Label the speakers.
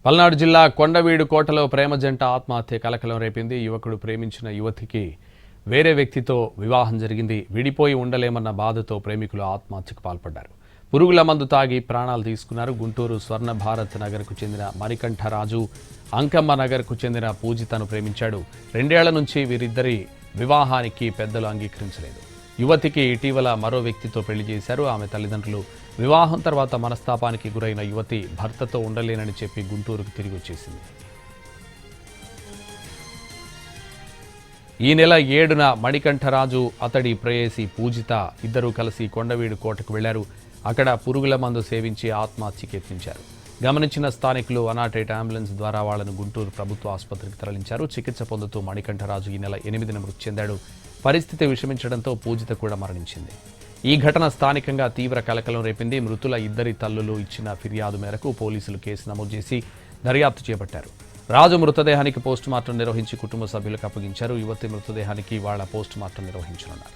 Speaker 1: పల్నాడు జిల్లా కొండవీడు కోటలో ప్రేమ జంట ఆత్మహత్య కలకలం రేపింది. యువకుడు ప్రేమించిన యువతికి వేరే వ్యక్తితో వివాహం జరిగింది. విడిపోయి ఉండలేమన్న బాధతో ప్రేమికులు ఆత్మహత్యకు పాల్పడ్డారు. పురుగుల మందు తాగి ప్రాణాలు తీసుకున్నారు. గుంటూరు స్వర్ణ భారత్ నగర్కు చెందిన మణికంఠరాజు అంకమ్మ నగర్కు చెందిన పూజితను ప్రేమించాడు. 2 ఏళ్ల నుంచి వీరిద్దరి వివాహానికి పెద్దలు అంగీకరించలేదు. యువతికి ఇటీవల మరో వ్యక్తితో పెళ్లి చేశారు. ఆమె తల్లిదండ్రులు వివాహం తర్వాత మనస్తాపానికి గురైన యువతి భర్తతో ఉండలేనని చెప్పి గుంటూరుకు తిరిగి వచ్చేసింది. ఈ నెల 7న మణికంఠరాజు అతడి ప్రేయసి పూజిత ఇద్దరూ కలిసి కొండవీడు కోటకు వెళ్లారు. అక్కడ పురుగుల మందు సేవించి ఆత్మహత్యకి యత్నించారు. గమనించిన స్థానికులు అనాటేట్ అంబులెన్స్ ద్వారా వాళ్లను గుంటూరు ప్రభుత్వ ఆసుపత్రికి తరలించారు. చికిత్స పొందుతూ మణికంఠరాజు ఈ నెల 8న మృతి చెందాడు. పరిస్థితి విషమించడంతో పూజిత కూడా మరణించింది. ఈ ఘటన స్థానికంగా తీవ్ర కలకలం రేపింది. మృతుల ఇద్దరి తల్లులు ఇచ్చిన ఫిర్యాదు మేరకు పోలీసులు కేసు నమోదు చేసి దర్యాప్తు చేపట్టారు. రాజు మృతదేహానికి పోస్టుమార్టం నిర్వహించి కుటుంబ సభ్యులకు అప్పగించారు. యువతి మృతదేహానికి ఇవాళ పోస్టుమార్టం నిర్వహించనున్నారు.